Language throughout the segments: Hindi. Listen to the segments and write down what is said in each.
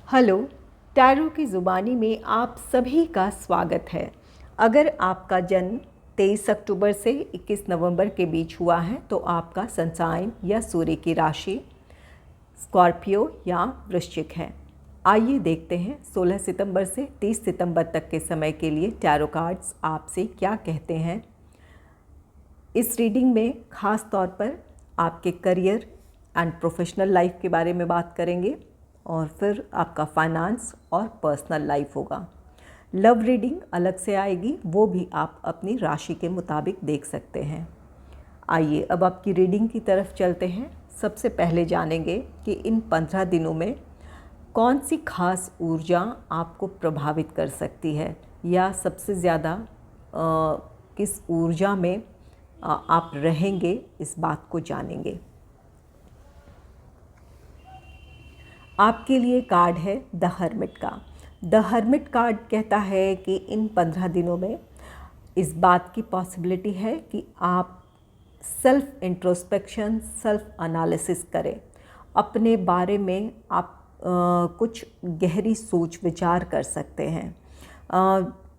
हेलो। टैरो की ज़ुबानी में आप सभी का स्वागत है। अगर आपका जन्म 23 अक्टूबर से 21 नवंबर के बीच हुआ है तो आपका सन साइन या सूर्य की राशि स्कॉर्पियो या वृश्चिक है। आइए देखते हैं 16 सितंबर से 30 सितंबर तक के समय के लिए टैरो कार्ड्स आपसे क्या कहते हैं। इस रीडिंग में ख़ास तौर पर आपके करियर एंड प्रोफेशनल लाइफ के बारे में बात करेंगे और फिर आपका फाइनेंस और पर्सनल लाइफ होगा। लव रीडिंग अलग से आएगी, वो भी आप अपनी राशि के मुताबिक देख सकते हैं। आइए अब आपकी रीडिंग की तरफ चलते हैं। सबसे पहले जानेंगे कि इन 15 दिनों में कौन सी खास ऊर्जा आपको प्रभावित कर सकती है या सबसे ज़्यादा किस ऊर्जा में आप रहेंगे, इस बात को जानेंगे। आपके लिए कार्ड है द हर्मिट का। द हर्मिट कार्ड कहता है कि इन 15 दिनों में इस बात की पॉसिबिलिटी है कि आप सेल्फ इंट्रोस्पेक्शन, सेल्फ एनालिसिस करें। अपने बारे में आप कुछ गहरी सोच विचार कर सकते हैं।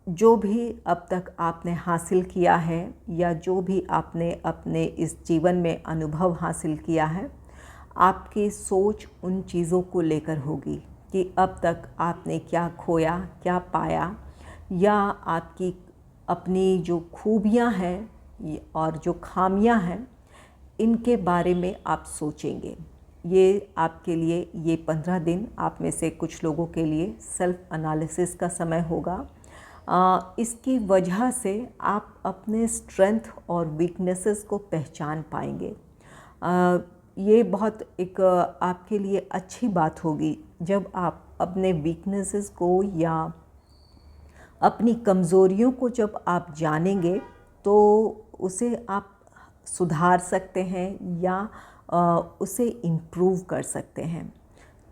जो भी अब तक आपने हासिल किया है या जो भी आपने अपने इस जीवन में अनुभव हासिल किया है, आपकी सोच उन चीज़ों को लेकर होगी कि अब तक आपने क्या खोया, क्या पाया, या आपकी अपनी जो खूबियाँ हैं और जो खामियाँ हैं, इनके बारे में आप सोचेंगे। ये आपके लिए ये 15 दिन आप में से कुछ लोगों के लिए सेल्फ एनालिसिस का समय होगा। इसकी वजह से आप अपने स्ट्रेंथ और वीकनेसेस को पहचान पाएंगे। ये बहुत एक आपके लिए अच्छी बात होगी जब आप अपने वीकनेसेस को या अपनी कमज़ोरियों को जब आप जानेंगे तो उसे आप सुधार सकते हैं या उसे इम्प्रूव कर सकते हैं।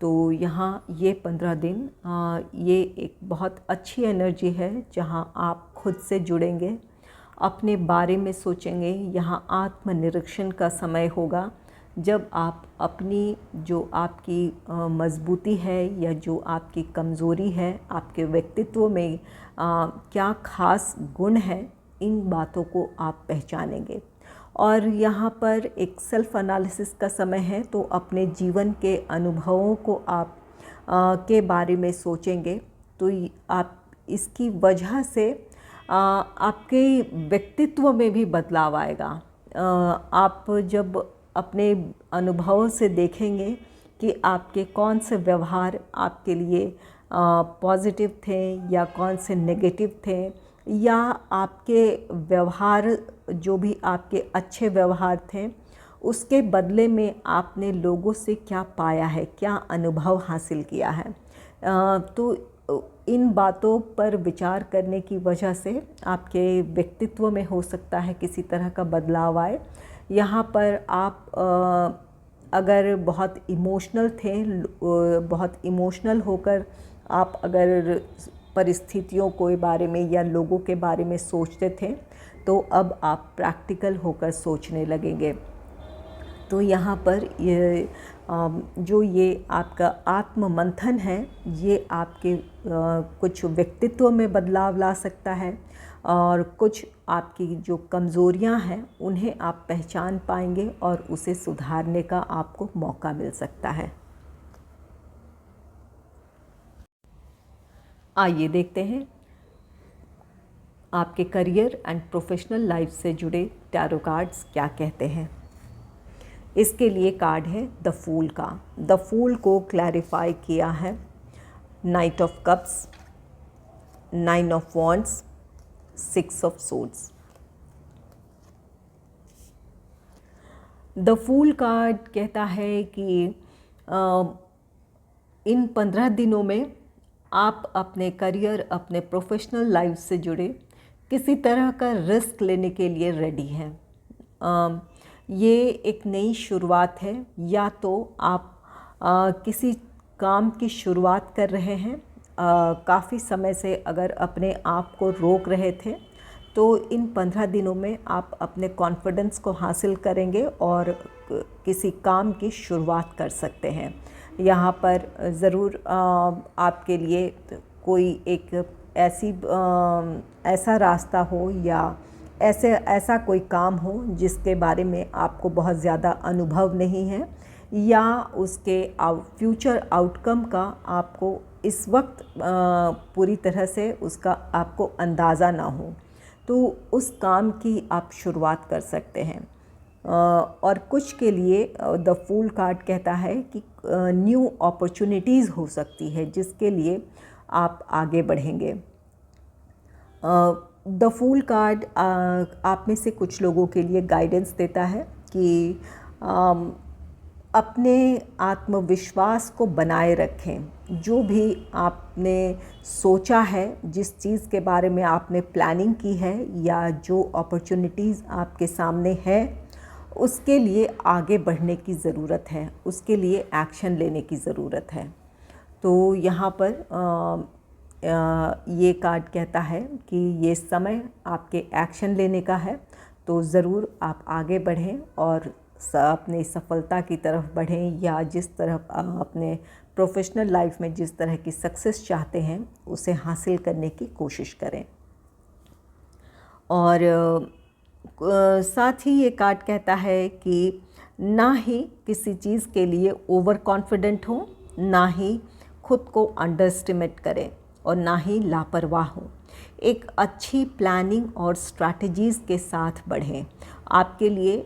तो यहाँ ये 15 दिन ये एक बहुत अच्छी एनर्जी है जहाँ आप खुद से जुड़ेंगे, अपने बारे में सोचेंगे। यहाँ आत्मनिरीक्षण का समय होगा जब आप अपनी जो आपकी मजबूती है या जो आपकी कमज़ोरी है, आपके व्यक्तित्व में क्या ख़ास गुण है, इन बातों को आप पहचानेंगे। और यहाँ पर एक सेल्फ एनालिसिस का समय है, तो अपने जीवन के अनुभवों को आप के बारे में सोचेंगे। तो आप इसकी वजह से आपके व्यक्तित्व में भी बदलाव आएगा। आप जब अपने अनुभवों से देखेंगे कि आपके कौन से व्यवहार आपके लिए पॉजिटिव थे या कौन से नेगेटिव थे, या आपके व्यवहार जो भी आपके अच्छे व्यवहार थे उसके बदले में आपने लोगों से क्या पाया है, क्या अनुभव हासिल किया है। तो इन बातों पर विचार करने की वजह से आपके व्यक्तित्व में हो सकता है किसी तरह का बदलाव आए। यहाँ पर आप अगर बहुत इमोशनल थे, बहुत इमोशनल होकर आप अगर परिस्थितियों के बारे में या लोगों के बारे में सोचते थे, तो अब आप प्रैक्टिकल होकर सोचने लगेंगे। तो यहाँ पर जो ये आपका आत्म मंथन है, ये आपके कुछ व्यक्तित्व में बदलाव ला सकता है और कुछ आपकी जो कमज़ोरियाँ हैं उन्हें आप पहचान पाएंगे और उसे सुधारने का आपको मौका मिल सकता है। आइए देखते हैं आपके करियर एंड प्रोफेशनल लाइफ से जुड़े टैरो कार्ड्स क्या कहते हैं। इसके लिए कार्ड है द फूल का। द फूल को क्लैरिफाई किया है knight of cups, 9 of wands, 6 of swords. The fool card कहता है कि इन 15 दिनों में आप अपने करियर, अपने प्रोफेशनल लाइफ से जुड़े किसी तरह का रिस्क लेने के लिए रेडी हैं। ये एक नई शुरुआत है, या तो आप किसी काम की शुरुआत कर रहे हैं, काफ़ी समय से अगर अपने आप को रोक रहे थे, तो इन 15 दिनों में आप अपने कॉन्फिडेंस को हासिल करेंगे और किसी काम की शुरुआत कर सकते हैं। यहाँ पर ज़रूर आपके लिए कोई एक ऐसा रास्ता हो या ऐसा कोई काम हो जिसके बारे में आपको बहुत ज़्यादा अनुभव नहीं है, या उसके फ्यूचर आउटकम का आपको इस वक्त पूरी तरह से उसका आपको अंदाज़ा ना हो, तो उस काम की आप शुरुआत कर सकते हैं। और कुछ के लिए द फूल कार्ड कहता है कि न्यू अपॉर्चुनिटीज़ हो सकती है जिसके लिए आप आगे बढ़ेंगे। द फूल कार्ड आप में से कुछ लोगों के लिए गाइडेंस देता है कि अपने आत्मविश्वास को बनाए रखें। जो भी आपने सोचा है, जिस चीज़ के बारे में आपने प्लानिंग की है या जो अपॉर्चुनिटीज़ आपके सामने है, उसके लिए आगे बढ़ने की ज़रूरत है, उसके लिए एक्शन लेने की ज़रूरत है। तो यहाँ पर ये कार्ड कहता है कि ये समय आपके एक्शन लेने का है, तो ज़रूर आप आगे बढ़ें और अपनी सफलता की तरफ बढ़ें, या जिस तरफ अपने प्रोफेशनल लाइफ में जिस तरह की सक्सेस चाहते हैं उसे हासिल करने की कोशिश करें। और साथ ही ये कार्ड कहता है कि ना ही किसी चीज़ के लिए ओवर कॉन्फिडेंट हो, ना ही खुद को अंडर एस्टिमेट करें और ना ही लापरवाह हो। एक अच्छी प्लानिंग और स्ट्रैटेजीज़ के साथ बढ़ें। आपके लिए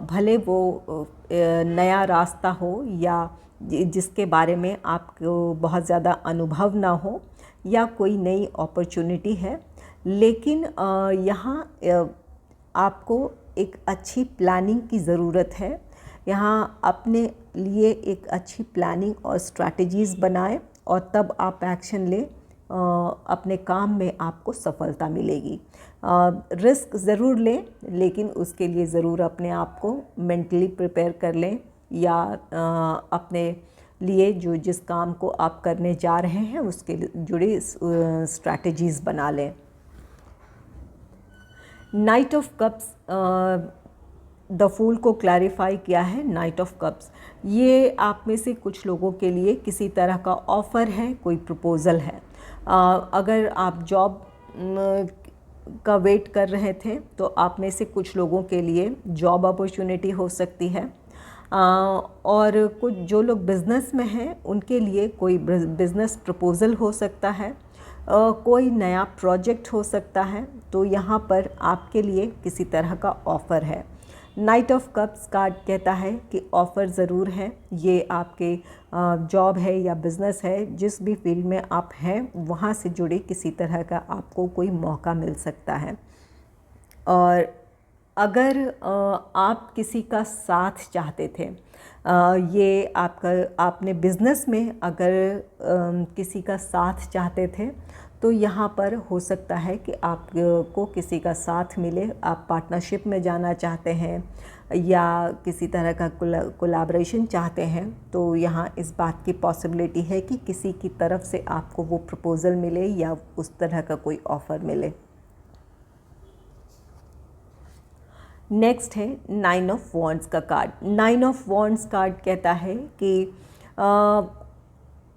भले वो नया रास्ता हो या जिसके बारे में आपको बहुत ज़्यादा अनुभव ना हो, या कोई नई अपॉर्चुनिटी है, लेकिन यहाँ आपको एक अच्छी प्लानिंग की ज़रूरत है। यहाँ अपने लिए एक अच्छी प्लानिंग और स्ट्रैटेजीज़ बनाएं और तब आप एक्शन लें, अपने काम में आपको सफलता मिलेगी। रिस्क ज़रूर लें, लेकिन उसके लिए ज़रूर अपने आप को मेंटली प्रिपेयर कर लें, या अपने लिए जिस काम को आप करने जा रहे हैं उसके जुड़े स्ट्रैटेजीज़ बना लें। Knight of cups the fool को क्लैरिफाई किया है। नाइट ऑफ कप्स ये आप में से कुछ लोगों के लिए किसी तरह का ऑफ़र है, कोई प्रपोज़ल है। अगर आप जॉब का वेट कर रहे थे तो आप में से कुछ लोगों के लिए जॉब अपॉर्चुनिटी हो सकती है, और कुछ जो लोग बिज़नेस में हैं उनके लिए कोई बिज़नेस प्रपोज़ल हो सकता है, कोई नया प्रोजेक्ट हो सकता है। तो यहाँ पर आपके लिए किसी तरह का ऑफ़र है। नाइट ऑफ कप्स कार्ड कहता है कि ऑफ़र ज़रूर है। ये आपके जॉब है या बिज़नेस है, जिस भी फील्ड में आप हैं वहाँ से जुड़े किसी तरह का आपको कोई मौका मिल सकता है। और अगर आप किसी का साथ चाहते थे, ये आपने बिज़नेस में अगर किसी का साथ चाहते थे, तो यहाँ पर हो सकता है कि आपको किसी का साथ मिले। आप पार्टनरशिप में जाना चाहते हैं या किसी तरह का कोलैबोरेशन चाहते हैं, तो यहाँ इस बात की पॉसिबिलिटी है कि किसी की तरफ से आपको वो प्रपोज़ल मिले या उस तरह का कोई ऑफ़र मिले। नेक्स्ट है 9 ऑफ वॉन्ड्स का कार्ड। 9 ऑफ वॉन्ड्स कार्ड कहता है कि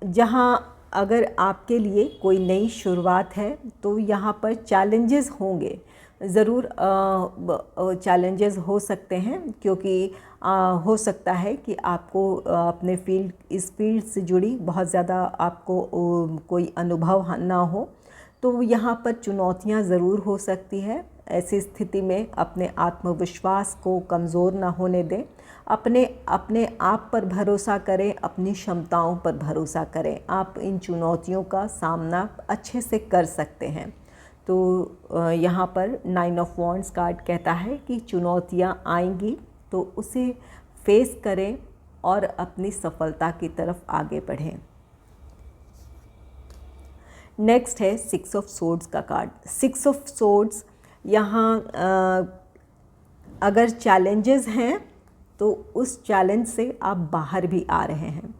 जहाँ अगर आपके लिए कोई नई शुरुआत है तो यहाँ पर चैलेंजेस होंगे, ज़रूर चैलेंजेस हो सकते हैं, क्योंकि हो सकता है कि आपको अपने इस फील्ड से जुड़ी बहुत ज़्यादा आपको कोई अनुभव ना हो, तो यहाँ पर चुनौतियाँ ज़रूर हो सकती है। ऐसी स्थिति में अपने आत्मविश्वास को कमज़ोर ना होने दें, अपने आप पर भरोसा करें, अपनी क्षमताओं पर भरोसा करें। आप इन चुनौतियों का सामना अच्छे से कर सकते हैं। तो यहाँ पर 9 ऑफ वॉन्ड्स कार्ड कहता है कि चुनौतियाँ आएंगी तो उसे फेस करें और अपनी सफलता की तरफ आगे बढ़ें। नेक्स्ट है 6 ऑफ सोर्ड्स का कार्ड। 6 ऑफ सोर्ड्स यहाँ अगर चैलेंजेस हैं तो उस चैलेंज से आप बाहर भी आ रहे हैं।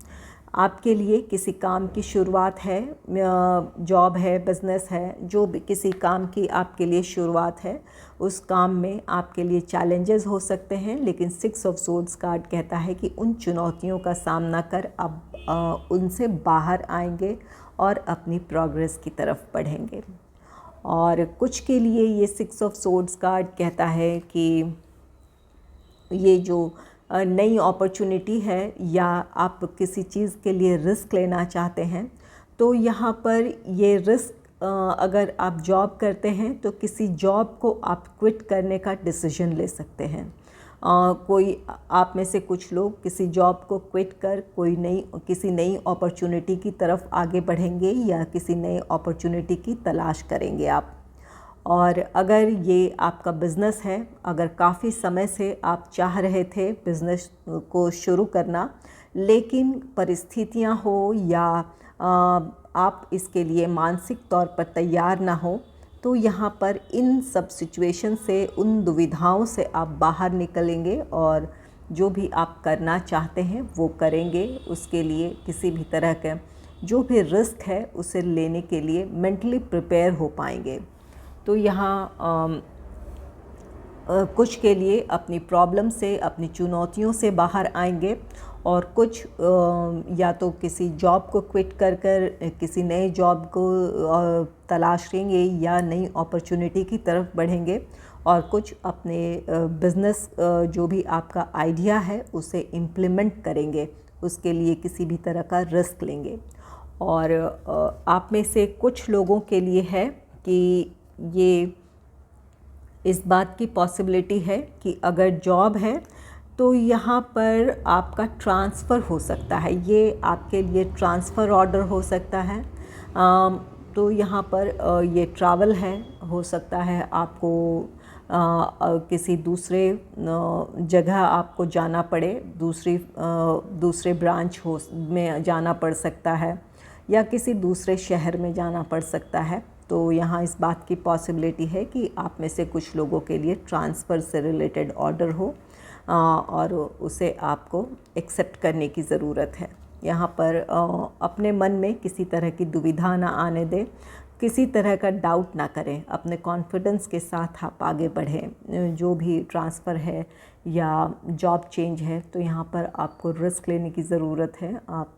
आपके लिए किसी काम की शुरुआत है, जॉब है, बिज़नेस है, जो भी किसी काम की आपके लिए शुरुआत है, उस काम में आपके लिए चैलेंजेस हो सकते हैं, लेकिन 6 ऑफ सोर्ड्स कार्ड कहता है कि उन चुनौतियों का सामना कर आप उनसे बाहर आएंगे और अपनी प्रोग्रेस की तरफ बढ़ेंगे। और कुछ के लिए ये 6 ऑफ सोर्ड्स कार्ड कहता है कि ये जो नई अपॉर्चुनिटी है या आप किसी चीज़ के लिए रिस्क लेना चाहते हैं, तो यहाँ पर ये रिस्क, अगर आप जॉब करते हैं तो किसी जॉब को आप क्विट करने का डिसीजन ले सकते हैं। कोई आप में से कुछ लोग किसी जॉब को क्विट कर किसी नई अपॉर्चुनिटी की तरफ आगे बढ़ेंगे या किसी नई अपॉर्चुनिटी की तलाश करेंगे आप। और अगर ये आपका बिज़नेस है, अगर काफ़ी समय से आप चाह रहे थे बिज़नेस को शुरू करना, लेकिन परिस्थितियां हो या आप इसके लिए मानसिक तौर पर तैयार ना हो, तो यहाँ पर इन सब सिचुएशन से, उन दुविधाओं से आप बाहर निकलेंगे और जो भी आप करना चाहते हैं वो करेंगे। उसके लिए किसी भी तरह का जो भी रिस्क है उसे लेने के लिए मेंटली प्रिपेयर हो पाएंगे। तो यहाँ कुछ के लिए अपनी प्रॉब्लम से, अपनी चुनौतियों से बाहर आएंगे और कुछ या तो किसी जॉब को क्विट कर किसी नए जॉब को तलाशेंगे या नई अपॉर्चुनिटी की तरफ बढ़ेंगे, और कुछ अपने बिज़नेस जो भी आपका आइडिया है उसे इम्प्लीमेंट करेंगे, उसके लिए किसी भी तरह का रिस्क लेंगे। और आप में से कुछ लोगों के लिए है कि ये इस बात की पॉसिबिलिटी है कि अगर जॉब है तो यहाँ पर आपका ट्रांसफ़र हो सकता है, ये आपके लिए ट्रांसफ़र ऑर्डर हो सकता है। तो यहाँ पर ये ट्रैवल है, हो सकता है आपको किसी दूसरे जगह आपको जाना पड़े, दूसरे ब्रांच में जाना पड़ सकता है या किसी दूसरे शहर में जाना पड़ सकता है। तो यहाँ इस बात की पॉसिबिलिटी है कि आप में से कुछ लोगों के लिए ट्रांसफ़र से रिलेटेड ऑर्डर हो और उसे आपको एक्सेप्ट करने की ज़रूरत है। यहाँ पर अपने मन में किसी तरह की दुविधा ना आने दें, किसी तरह का डाउट ना करें, अपने कॉन्फिडेंस के साथ आप आगे बढ़ें। जो भी ट्रांसफ़र है या जॉब चेंज है तो यहाँ पर आपको रिस्क लेने की ज़रूरत है। आप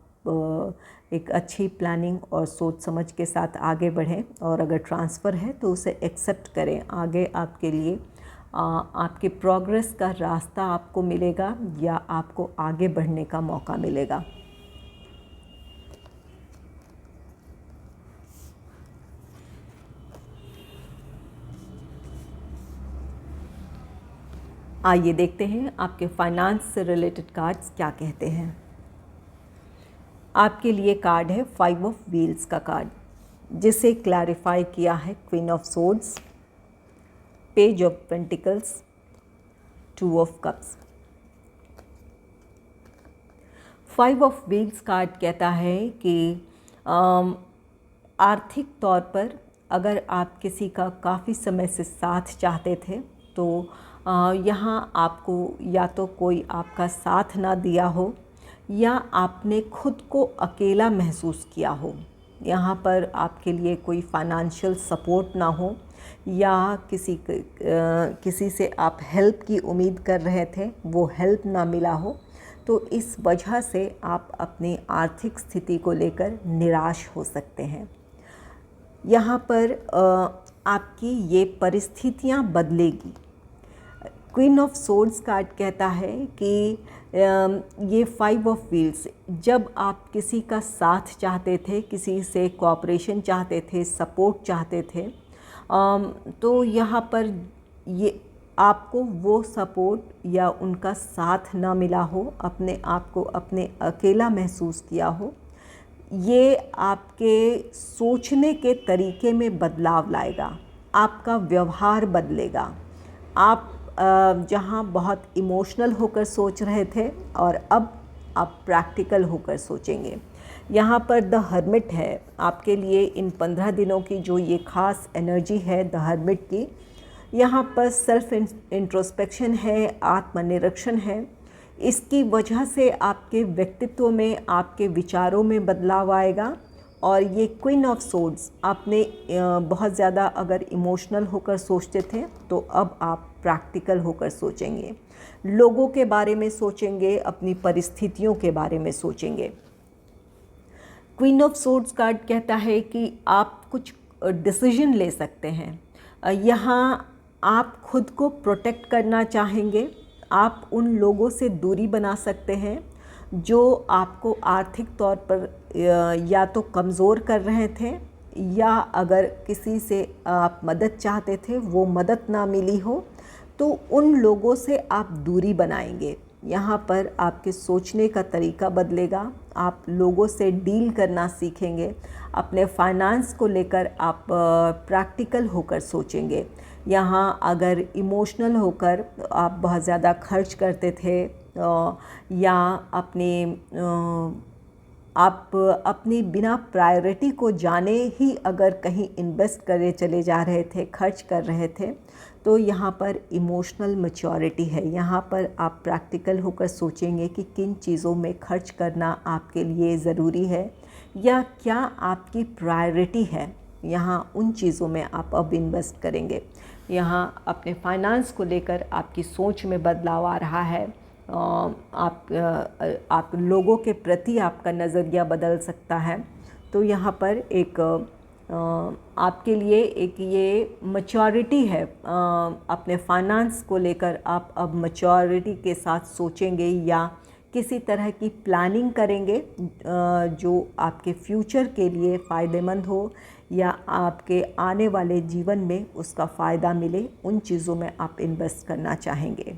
एक अच्छी प्लानिंग और सोच समझ के साथ आगे बढ़ें, और अगर ट्रांसफ़र है तो उसे एक्सेप्ट करें। आगे आपके लिए आपके प्रोग्रेस का रास्ता आपको मिलेगा या आपको आगे बढ़ने का मौका मिलेगा। आइए देखते हैं आपके फाइनेंस से रिलेटेड कार्ड्स क्या कहते हैं। आपके लिए कार्ड है 5 ऑफ व्हील्स का कार्ड, जिसे क्लैरिफाई किया है queen of swords, page of pentacles, 2 of cups. 5 of wheels card कहता है कि आर्थिक तौर पर अगर आप किसी का काफ़ी समय से साथ चाहते थे तो यहाँ आपको या तो कोई आपका साथ ना दिया हो या आपने खुद को अकेला महसूस किया हो। यहाँ पर आपके लिए कोई फाइनेंशियल सपोर्ट ना हो या किसी से आप हेल्प की उम्मीद कर रहे थे, वो हेल्प ना मिला हो, तो इस वजह से आप अपनी आर्थिक स्थिति को लेकर निराश हो सकते हैं। यहाँ पर आपकी ये परिस्थितियाँ बदलेगी। क्वीन ऑफ सोर्ड्स कार्ड कहता है कि ये 5 ऑफ व्हील्स, जब आप किसी का साथ चाहते थे, किसी से कोऑपरेशन चाहते थे, सपोर्ट चाहते थे, तो यहाँ पर ये आपको वो सपोर्ट या उनका साथ ना मिला हो, अपने आप को अपने अकेला महसूस किया हो, ये आपके सोचने के तरीके में बदलाव लाएगा, आपका व्यवहार बदलेगा। आप जहाँ बहुत इमोशनल होकर सोच रहे थे और अब आप प्रैक्टिकल होकर सोचेंगे। यहाँ पर द हर्मिट है आपके लिए। इन 15 दिनों की जो ये ख़ास एनर्जी है द हर्मिट की, यहाँ पर सेल्फ इंट्रोस्पेक्शन है, आत्मनिरीक्षण है। इसकी वजह से आपके व्यक्तित्व में, आपके विचारों में बदलाव आएगा। और ये क्वीन ऑफ सोर्ड्स, आपने बहुत ज़्यादा अगर इमोशनल होकर सोचते थे तो अब आप प्रैक्टिकल होकर सोचेंगे, लोगों के बारे में सोचेंगे, अपनी परिस्थितियों के बारे में सोचेंगे। क्वीन ऑफ सोर्ड्स कार्ड कहता है कि आप कुछ डिसीजन ले सकते हैं। यहाँ आप खुद को प्रोटेक्ट करना चाहेंगे, आप उन लोगों से दूरी बना सकते हैं जो आपको आर्थिक तौर पर या तो कमज़ोर कर रहे थे, या अगर किसी से आप मदद चाहते थे वो मदद ना मिली हो तो उन लोगों से आप दूरी बनाएंगे। यहाँ पर आपके सोचने का तरीका बदलेगा, आप लोगों से डील करना सीखेंगे, अपने फाइनेंस को लेकर आप प्रैक्टिकल होकर सोचेंगे। यहाँ अगर इमोशनल होकर आप बहुत ज़्यादा खर्च करते थे या आप अपनी बिना प्रायोरिटी को जाने ही अगर कहीं इन्वेस्ट करे चले जा रहे थे, खर्च कर रहे थे, तो यहाँ पर इमोशनल मैच्योरिटी है। यहाँ पर आप प्रैक्टिकल होकर सोचेंगे कि किन चीज़ों में खर्च करना आपके लिए ज़रूरी है या क्या आपकी प्रायोरिटी है, यहाँ उन चीज़ों में आप अब इन्वेस्ट करेंगे। यहाँ अपने फाइनेंस को लेकर आपकी सोच में बदलाव आ रहा है। आप लोगों के प्रति आपका नज़रिया बदल सकता है। तो यहाँ पर एक आपके लिए एक ये मैच्योरिटी है, अपने फाइनेंस को लेकर आप अब मैच्योरिटी के साथ सोचेंगे या किसी तरह की प्लानिंग करेंगे जो आपके फ्यूचर के लिए फ़ायदेमंद हो या आपके आने वाले जीवन में उसका फ़ायदा मिले, उन चीज़ों में आप इन्वेस्ट करना चाहेंगे।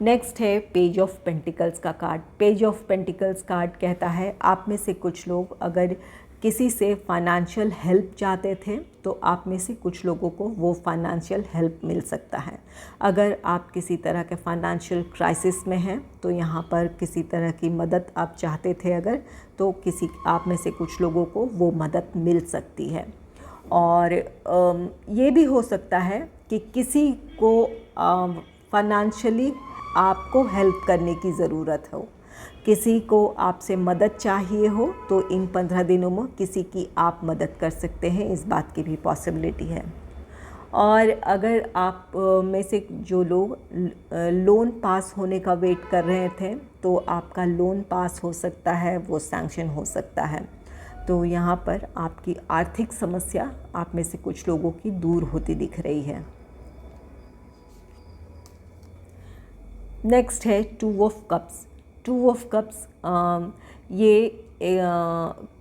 नेक्स्ट है पेज ऑफ पेंटिकल्स का card. Page of pentacles card कहता है आप में से कुछ लोग अगर किसी से फाइनेंशियल हेल्प चाहते थे तो आप में से कुछ लोगों को वो फाइनेंशियल हेल्प मिल सकता है। अगर आप किसी तरह के फाइनेंशियल क्राइसिस में हैं तो यहाँ पर किसी तरह की मदद आप चाहते थे अगर, तो किसी आप में से कुछ लोगों को वो मदद मिल सकती है। और ये भी हो सकता है कि किसी को फाइनेंशियली आपको हेल्प करने की ज़रूरत हो, किसी को आपसे मदद चाहिए हो, तो इन 15 दिनों में किसी की आप मदद कर सकते हैं, इस बात की भी पॉसिबिलिटी है। और अगर आप में से जो लोग लोन पास होने का वेट कर रहे थे तो आपका लोन पास हो सकता है, वो सैंक्शन हो सकता है। तो यहाँ पर आपकी आर्थिक समस्या आप में से कुछ लोगों की दूर होती दिख रही है। नेक्स्ट है two of cups. Two of cups ये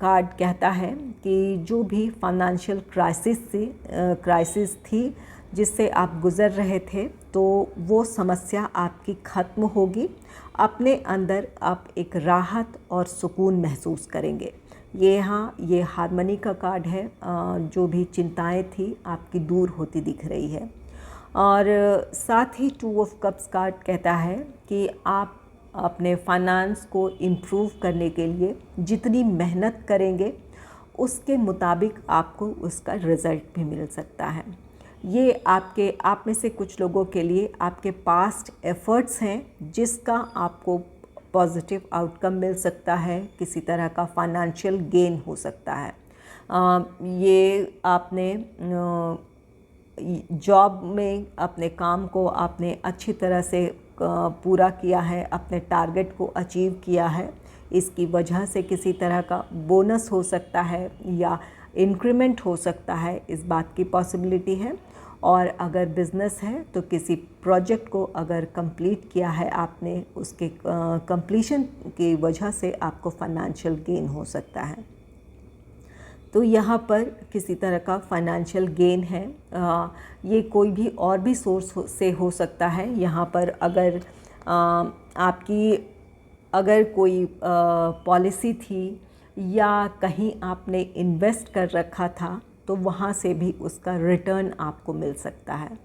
कार्ड कहता है कि जो भी फाइनेंशियल क्राइसिस थी जिससे आप गुज़र रहे थे, तो वो समस्या आपकी ख़त्म होगी। अपने अंदर आप एक राहत और सुकून महसूस करेंगे। ये हारमनी का कार्ड है, जो भी चिंताएं थी आपकी दूर होती दिख रही है। और साथ ही टू ऑफ कप्स कार्ड कहता है कि आप अपने फाइनेंस को इम्प्रूव करने के लिए जितनी मेहनत करेंगे उसके मुताबिक आपको उसका रिज़ल्ट भी मिल सकता है। ये आप में से कुछ लोगों के लिए आपके पास्ट एफ़र्ट्स हैं जिसका आपको पॉजिटिव आउटकम मिल सकता है, किसी तरह का फाइनेंशियल गेन हो सकता है। ये आपने जॉब में अपने काम को आपने अच्छी तरह से पूरा किया है, अपने टारगेट को अचीव किया है, इसकी वजह से किसी तरह का बोनस हो सकता है या इंक्रीमेंट हो सकता है, इस बात की पॉसिबिलिटी है। और अगर बिज़नेस है तो किसी प्रोजेक्ट को अगर कंप्लीट किया है आपने, उसके कंप्लीशन की वजह से आपको फाइनेंशियल गेन हो सकता है। तो यहाँ पर किसी तरह का फाइनेंशियल गेन है। ये कोई भी और भी सोर्स से हो सकता है। यहाँ पर अगर आपकी कोई पॉलिसी थी या कहीं आपने इन्वेस्ट कर रखा था तो वहाँ से भी उसका रिटर्न आपको मिल सकता है।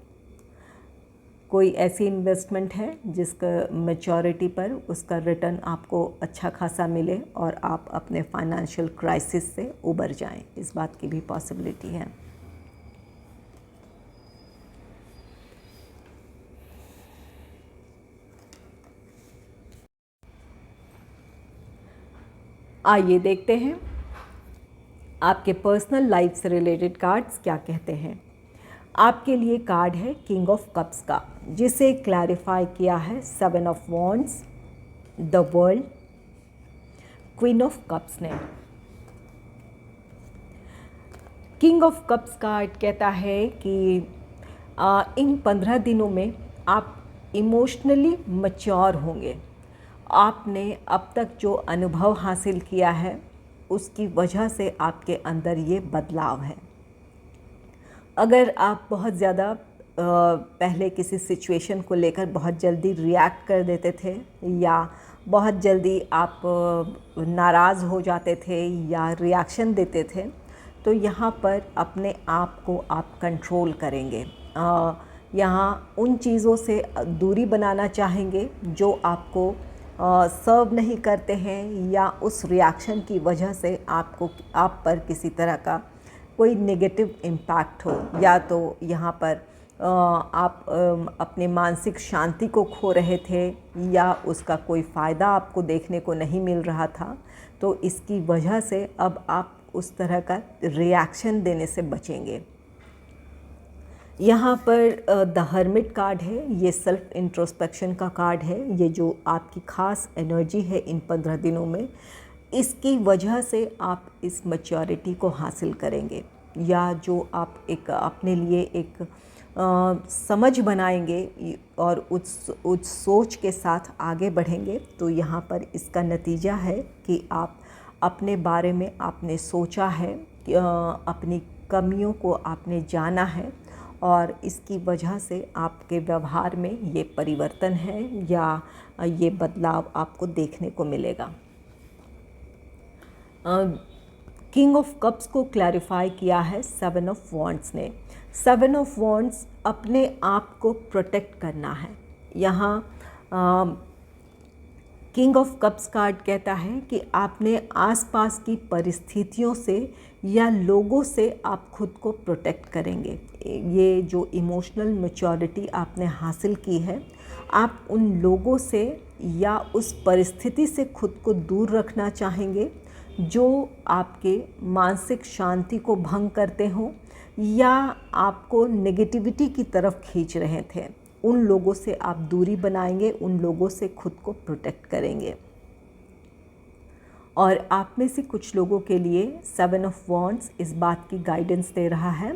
कोई ऐसी इन्वेस्टमेंट है जिसका मैच्योरिटी पर उसका रिटर्न आपको अच्छा खासा मिले और आप अपने फाइनेंशियल क्राइसिस से उबर जाएं, इस बात की भी पॉसिबिलिटी है। आइए देखते हैं आपके पर्सनल लाइफ से रिलेटेड कार्ड्स क्या कहते हैं। आपके लिए कार्ड है किंग ऑफ कप्स का, जिसे क्लैरिफाई किया है 7 of wands, the world, queen of cups ने। किंग ऑफ कप्स कार्ड कहता है कि इन 15 दिनों में आप इमोशनली मैच्योर होंगे। आपने अब तक जो अनुभव हासिल किया है उसकी वजह से आपके अंदर ये बदलाव है। अगर आप बहुत ज़्यादा पहले किसी सिचुएशन को लेकर बहुत जल्दी रिएक्ट कर देते थे या बहुत जल्दी आप नाराज़ हो जाते थे या रिएक्शन देते थे, तो यहाँ पर अपने आप को आप कंट्रोल करेंगे। यहाँ उन चीज़ों से दूरी बनाना चाहेंगे जो आपको सर्व नहीं करते हैं या उस रिएक्शन की वजह से आप पर किसी तरह का कोई नेगेटिव इम्पैक्ट हो, या तो यहाँ पर आप अपने मानसिक शांति को खो रहे थे या उसका कोई फ़ायदा आपको देखने को नहीं मिल रहा था, तो इसकी वजह से अब आप उस तरह का रिएक्शन देने से बचेंगे। यहाँ पर द हर्मिट कार्ड है, ये सेल्फ इंट्रोस्पेक्शन का कार्ड है। ये जो आपकी ख़ास एनर्जी है इन 15 दिनों में, इसकी वजह से आप इस मैच्योरिटी को हासिल करेंगे, या जो आप एक अपने लिए एक समझ बनाएंगे और उस सोच के साथ आगे बढ़ेंगे। तो यहाँ पर इसका नतीजा है कि आप अपने बारे में आपने सोचा है, अपनी कमियों को आपने जाना है और इसकी वजह से आपके व्यवहार में ये परिवर्तन है या ये बदलाव आपको देखने को मिलेगा। किंग ऑफ कप्स को क्लैरिफाई किया है 7 ऑफ वॉन्ड्स ने। 7 ऑफ वॉन्ड्स अपने आप को प्रोटेक्ट करना है। यहाँ किंग ऑफ कप्स कार्ड कहता है कि आपने आसपास की परिस्थितियों से या लोगों से आप खुद को प्रोटेक्ट करेंगे। ये जो इमोशनल मैच्योरिटी आपने हासिल की है, आप उन लोगों से या उस परिस्थिति से खुद को दूर रखना चाहेंगे जो आपके मानसिक शांति को भंग करते हों या आपको नेगेटिविटी की तरफ खींच रहे थे। उन लोगों से आप दूरी बनाएंगे, उन लोगों से खुद को प्रोटेक्ट करेंगे। और आप में से कुछ लोगों के लिए 7 ऑफ वॉन्ड्स इस बात की गाइडेंस दे रहा है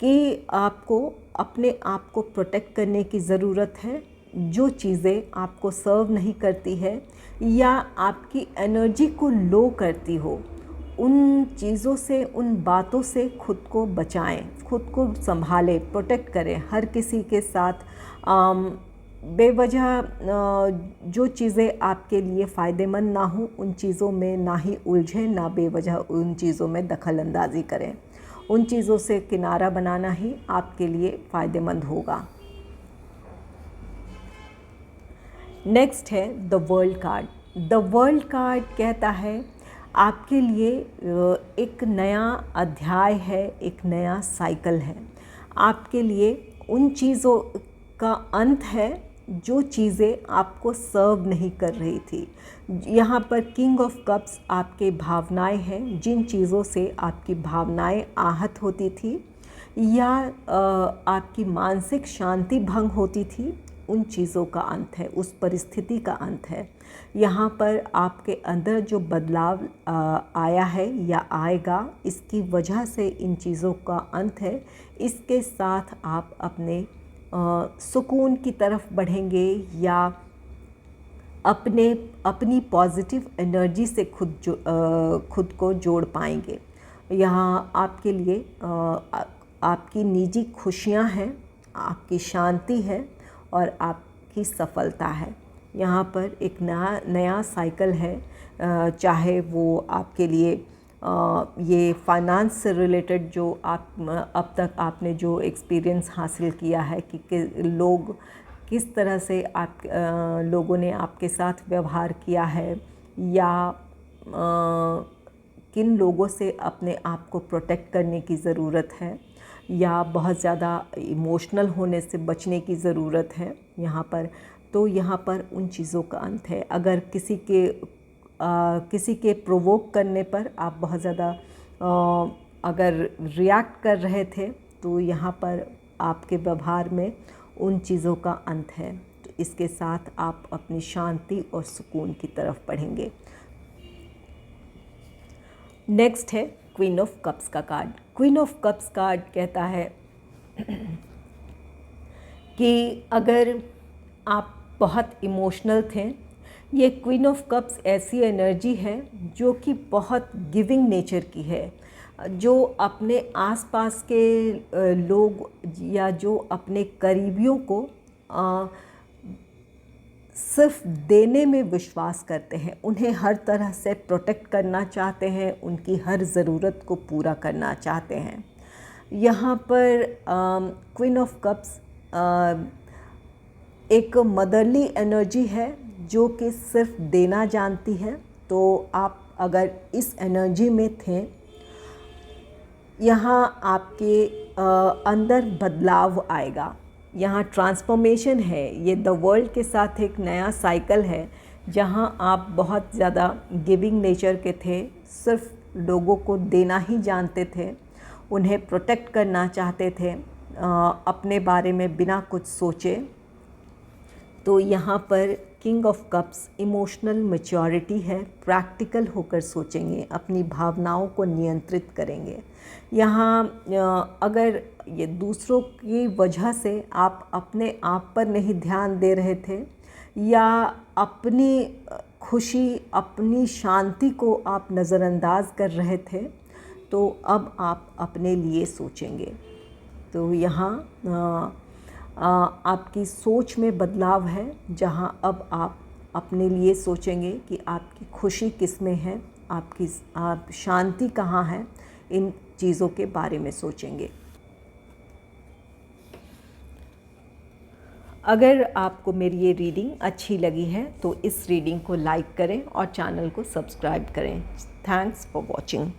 कि आपको अपने आप को प्रोटेक्ट करने की ज़रूरत है। जो चीज़ें आपको सर्व नहीं करती है या आपकी एनर्जी को लो करती हो, उन चीज़ों से, उन बातों से खुद को बचाएं, खुद को संभालें, प्रोटेक्ट करें। हर किसी के साथ बेवजह जो चीज़ें आपके लिए फ़ायदेमंद ना हो, उन चीज़ों में ना ही उलझें, ना बेवजह उन चीज़ों में दखल अंदाज़ी करें। उन चीज़ों से किनारा बनाना ही आपके लिए फ़ायदेमंद होगा। नेक्स्ट है the world card. The world card कहता है आपके लिए एक नया अध्याय है, एक नया साइकिल है। आपके लिए उन चीज़ों का अंत है जो चीज़ें आपको सर्व नहीं कर रही थी। यहाँ पर किंग ऑफ कप्स आपके भावनाएं हैं, जिन चीज़ों से आपकी भावनाएं आहत होती थी या आपकी मानसिक शांति भंग होती थी, उन चीज़ों का अंत है, उस परिस्थिति का अंत है। यहाँ पर आपके अंदर जो बदलाव आया है या आएगा, इसकी वजह से इन चीज़ों का अंत है। इसके साथ आप अपने सुकून की तरफ बढ़ेंगे या अपनी पॉजिटिव एनर्जी से खुद को जोड़ पाएंगे। यहाँ आपके लिए आपकी निजी खुशियाँ हैं, आपकी शांति है और आपकी सफलता है। यहाँ पर एक नया साइकिल है, चाहे वो आपके लिए ये फाइनेंस से रिलेटेड जो अब तक आपने जो एक्सपीरियंस हासिल किया है कि लोग किस तरह से लोगों ने आपके साथ व्यवहार किया है या किन लोगों से अपने आप को प्रोटेक्ट करने की ज़रूरत है या बहुत ज़्यादा इमोशनल होने से बचने की ज़रूरत है यहाँ पर, तो यहाँ पर उन चीज़ों का अंत है। अगर किसी के किसी के प्रोवोक करने पर आप बहुत ज़्यादा अगर रिएक्ट कर रहे थे तो यहाँ पर आपके व्यवहार में उन चीज़ों का अंत है। तो इसके साथ आप अपनी शांति और सुकून की तरफ बढ़ेंगे। नेक्स्ट है क्वीन ऑफ कप्स का card. Queen of cups card कहता है कि अगर आप बहुत इमोशनल थे, ये क्वीन ऑफ कप्स ऐसी एनर्जी है जो कि बहुत गिविंग नेचर की है, जो अपने आसपास के लोग या जो अपने करीबियों को सिर्फ देने में विश्वास करते हैं, उन्हें हर तरह से प्रोटेक्ट करना चाहते हैं, उनकी हर ज़रूरत को पूरा करना चाहते हैं। यहाँ पर क्वीन ऑफ कप्स एक मदरली एनर्जी है जो कि सिर्फ देना जानती है। तो आप अगर इस एनर्जी में थे, यहाँ आपके अंदर बदलाव आएगा, यहाँ ट्रांसफॉर्मेशन है। ये द वर्ल्ड के साथ एक नया साइकिल है जहाँ आप बहुत ज़्यादा गिविंग नेचर के थे, सिर्फ लोगों को देना ही जानते थे, उन्हें प्रोटेक्ट करना चाहते थे अपने बारे में बिना कुछ सोचे। तो यहाँ पर king of cups emotional maturity है, प्रैक्टिकल होकर सोचेंगे, अपनी भावनाओं को नियंत्रित करेंगे। यहाँ अगर ये दूसरों की वजह से आप अपने आप पर नहीं ध्यान दे रहे थे या अपनी खुशी, अपनी शांति को आप नज़रअंदाज कर रहे थे, तो अब आप अपने लिए सोचेंगे। तो यहाँ आपकी सोच में बदलाव है, जहाँ अब आप अपने लिए सोचेंगे कि आपकी खुशी किस में है, आप शांति कहाँ है, इन चीज़ों के बारे में सोचेंगे। अगर आपको मेरी ये रीडिंग अच्छी लगी है तो इस रीडिंग को लाइक करें और चैनल को सब्सक्राइब करें। Thanks for watching.